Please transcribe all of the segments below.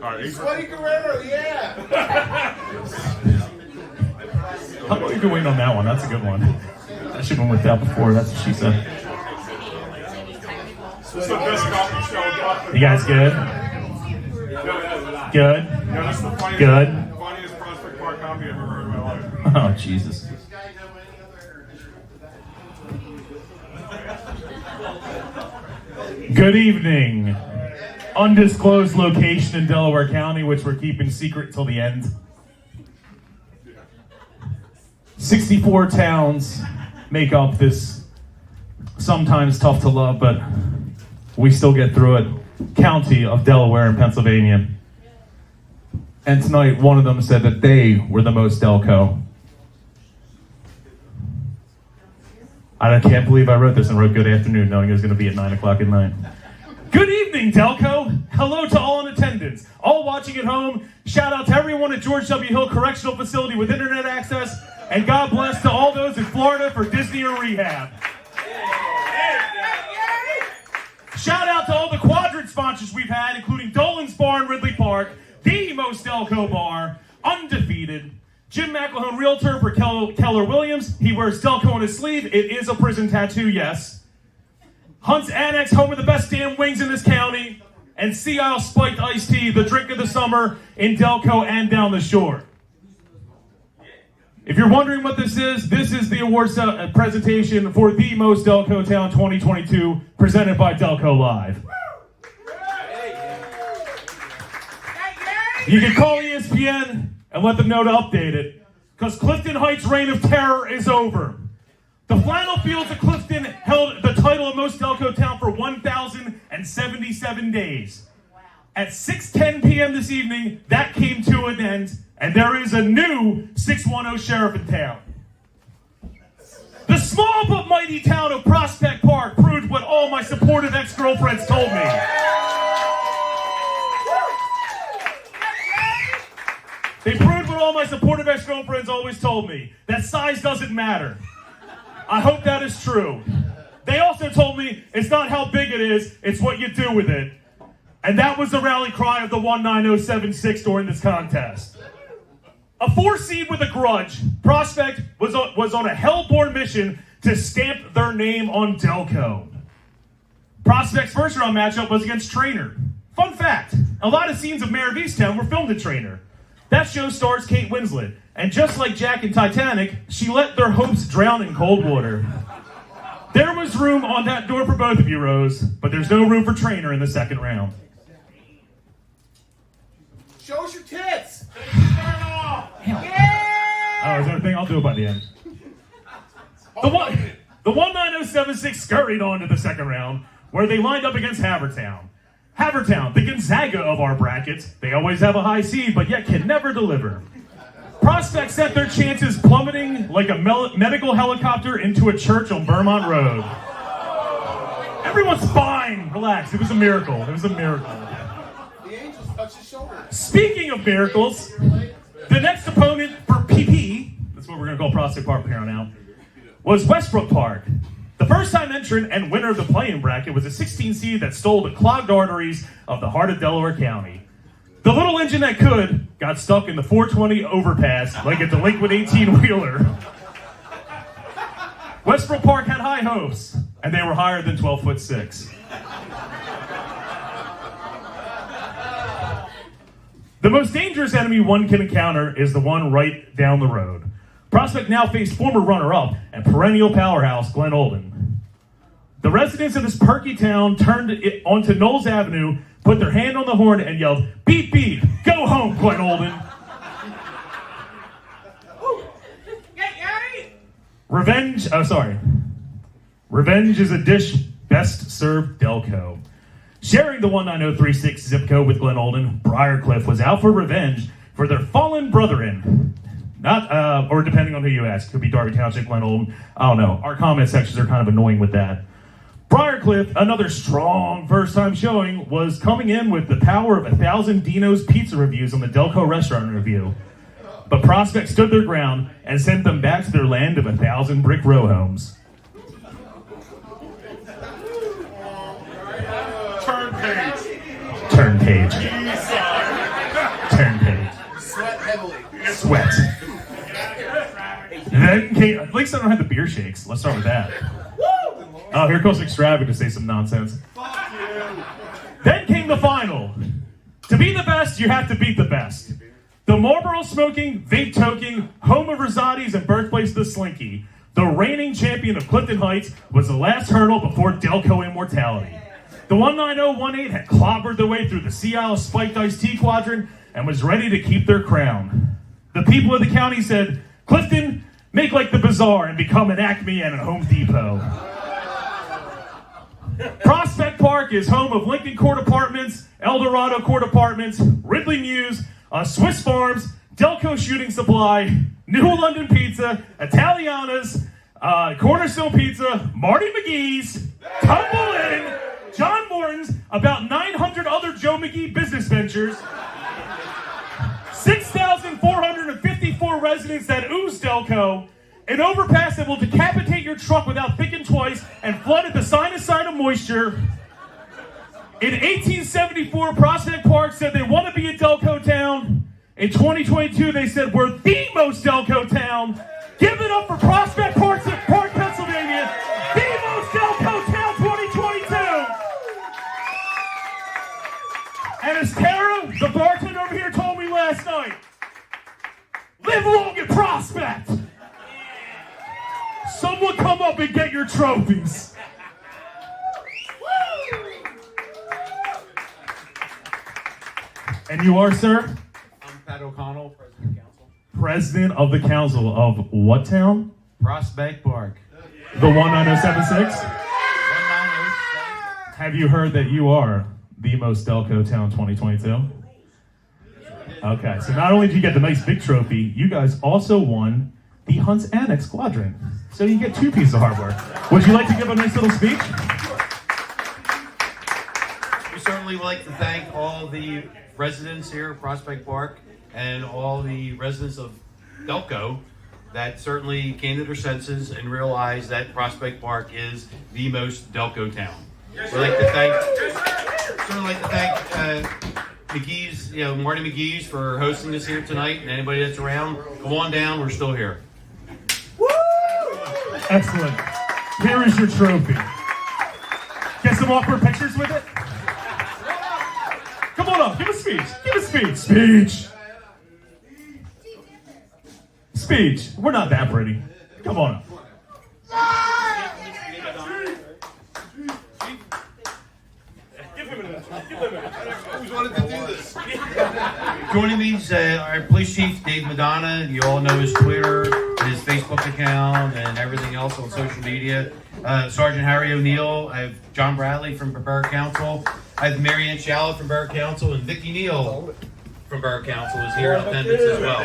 Sweaty Guerrero, yeah. How about you go wait on that one? That's a good one. That should have been worked out before. That's what she said. It's the best coffee show. You guys good? Good? Yeah, that's the funniest, Good? funniest Prospect Park comedy I've ever heard in my life. Oh, Jesus. Good evening. Undisclosed location in Delaware County, which we're keeping secret till the end. 64 towns make up this sometimes tough to love, but we still get through it, county of Delaware in Pennsylvania. And tonight, one of them said that they were the most Delco. I can't believe I wrote this and wrote good afternoon knowing it was going to be at 9 o'clock at night. Good evening, Delco. Hello to all in attendance. All watching at home, shout out to everyone at George W. Hill Correctional Facility with internet access, and God bless to all those in Florida for Disney or rehab. Shout out to all the quadrant sponsors we've had, including Dolan's Bar in Ridley Park, the most Delco bar, undefeated. Jim McElhone, realtor for Keller Williams. He wears Delco on his sleeve. It is a prison tattoo, yes. Hunt's Annex, home of the best damn wings in this county. And Sea Isle Spiked Iced Tea, the drink of the summer in Delco and down the shore. If you're wondering what this is the awards presentation for the most Delco Town 2022, presented by Delco Live. You can call ESPN and let them know to update it, because Clifton Heights' reign of terror is over. The flannel fields of Clifton held the title of most Delco Town for 1,077 days. Wow. At 6:10 p.m. this evening, that came to an end, and there is a new 610 sheriff in town. The small but mighty town of Prospect Park proved what all my supportive ex-girlfriends told me. They proved what all my supportive ex-girlfriends always told me, that size doesn't matter. I hope that is true. They also told me it's not how big it is, it's what you do with it. And that was the rally cry of the 19076 during this contest. A 4 seed with a grudge, Prospect was on a hell-born mission to stamp their name on Delco. Prospect's first round matchup was against Trainer. Fun fact, a lot of scenes of Mayor of Easttown were filmed at Trainer. That show stars Kate Winslet, and just like Jack in Titanic, she let their hopes drown in cold water. There was room on that door for both of you, Rose, but there's no room for Trainer in the second round. Show us your tits. Yeah! Oh, is that a thing? I'll do it by the end. The 19076 scurried on to the second round, where they lined up against Havertown. Havertown, the Gonzaga of our brackets. They always have a high seed, but yet can never deliver. Prospect set their chances plummeting like a medical helicopter into a church on Vermont Road. Everyone's fine. Relax. It was a miracle. It was a miracle. The angels touched his shoulder. Speaking of miracles, the next opponent for PP, that's what we're going to call Prospect Park from here on out, was Westbrook Park. The first-time entrant and winner of the play-in bracket was a 16 seed that stole the clogged arteries of the heart of Delaware County. The little engine that could got stuck in the 420 overpass like a delinquent 18-wheeler. Westbrook Park had high hopes, and they were higher than 12'6". The most dangerous enemy one can encounter is the one right down the road. Prospect now faced former runner-up and perennial powerhouse Glen Olden. The residents of this perky town turned onto Knowles Avenue, put their hand on the horn, and yelled, "Beep, beep, go home, Glen Olden." Revenge is a dish best served Delco. Sharing the 19036 zip code with Glen Olden, Briarcliff was out for revenge for their fallen brethren. Or depending on who you ask, could be Darby Township, Glen Olden. I don't know. Our comment sections are kind of annoying with that. Briarcliff, another strong first-time showing, was coming in with the power of 1,000 Dino's pizza reviews on the Delco Restaurant Review. But Prospect stood their ground and sent them back to their land of 1,000 brick row homes. Turn page. Sweat. Then came, at least I don't have the beer shakes. Let's start with that. Oh, here comes Extravagant to say some nonsense. Then came the final. To be the best, you have to beat the best. The Marlboro smoking, vape toking, home of Rosati's and birthplace of the Slinky, the reigning champion of Clifton Heights, was the last hurdle before Delco immortality. The 19018 had clobbered their way through the Sea Isle Spiked Ice Tea Quadrant and was ready to keep their crown. The people of the county said, Clifton, make like the Bazaar and become an Acme and a Home Depot. Prospect Park is home of Lincoln Court Apartments, Eldorado Court Apartments, Ridley Muse, Swiss Farms, Delco Shooting Supply, New London Pizza, Italiana's, Cornerstone Pizza, Marty McGee's, Tumble Inn, John Morton's, about 900 other Joe McGee business ventures, 6,454 residents that ooze Delco, an overpass that will decapitate your truck without thinking twice and flood at the sinus side of moisture. In 1874, Prospect Park said they want to be a Delco town. In 2022, they said we're the most Delco town. Give it up for Prospect Park, Pennsylvania, the most Delco town 2022. And as Tara, the bartender over here, told me last night, live long in Prospect. Someone come up and get your trophies. And you are, sir? I'm Pat O'Connell, President of Council. President of the council of what town? Prospect Park. The 19076? 19076. Have you heard that you are the most Delco town 2022? Okay, so not only did you get the nice big trophy, you guys also won the Hunt's Annex Quadrant. So you get 2 pieces of hardware. Would you like to give a nice little speech? We certainly would like to thank all the residents here at Prospect Park and all the residents of Delco that certainly came to their senses and realized that Prospect Park is the most Delco town. We'd like to thank, McGee's, Marty McGee's for hosting us here tonight, and anybody that's around, come on down, we're still here. Excellent. Here is your trophy. Get some awkward pictures with it? Come on up, give a speech. Give a speech. Speech. Speech. We're not that pretty. Come on up. Who's wanted to do this? Joining me is our police chief, Dave Madonna. You all know his Twitter, his Facebook account, and everything else on social media. Sergeant Harry O'Neill. I have John Bradley from Borough Council. I have Mary Ann Shallot from Borough Council, and Vicki Neal from Borough Council is here in attendance as well.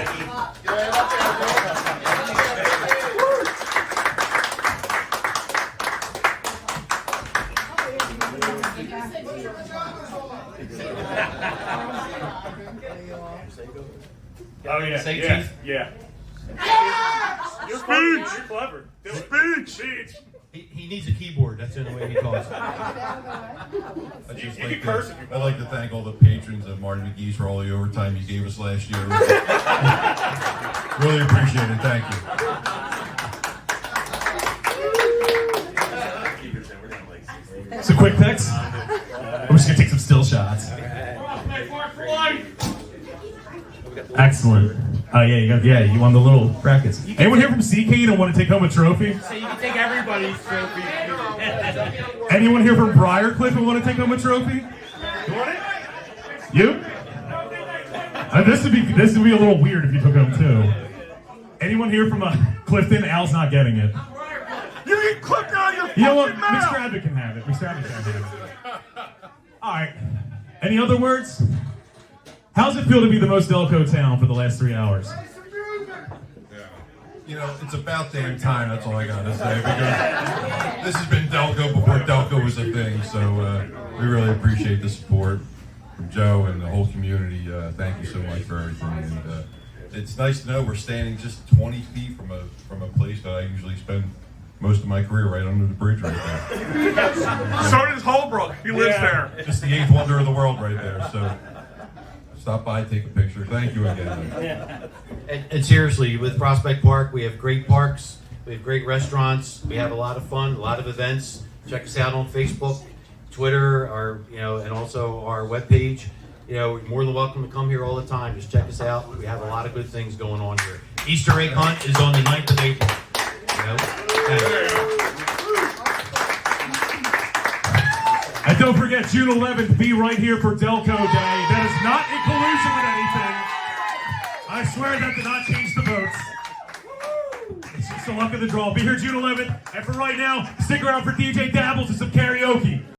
Oh yeah, Say yeah, chief. yeah. You're Speech! You're clever. Do it. Speech! He needs a keyboard. That's the only way he calls it. I'd like to thank all the patrons of Marty McGee's for all the overtime you gave us last year. Really appreciate it. Thank you. So quick picks. I'm just gonna take some still shots. Excellent. Oh yeah, you won the little brackets. Anyone here from CK that want to take home a trophy? So you can take everybody's trophy. Anyone here from Briarcliff who want to take home a trophy? You want it? You? This would be a little weird if you took home too. Anyone here from Clifton? Al's not getting it. You can click on your You know what? fucking mouth! McStravick can have it. McStravick can have it. All right. Any other words? How's it feel to be the most Delco town for the last 3 hours? You know, it's about damn time. That's all I gotta say, because this has been Delco before Delco was a thing. So we really appreciate the support from Joe and the whole community. Thank you so much for everything. And it's nice to know we're standing just 20 feet from a place that I usually spend most of my career right under the bridge right there. So does Holbrook. He lives there. Just the 8th wonder of the world right there. So Stop by, take a picture. Thank you again. And seriously, with Prospect Park, we have great parks, we have great restaurants, we have a lot of fun, a lot of events. Check us out on Facebook, Twitter, and also our webpage. You're more than welcome to come here all the time. Just check us out. We have a lot of good things going on here. Easter egg hunt is on the 9th of April. And don't forget, June 11th, be right here for Delco Day. That is not in collusion with anything. I swear that did not change the votes. It's just the luck of the draw. Be here June 11th. And for right now, stick around for DJ Dabbles and some karaoke.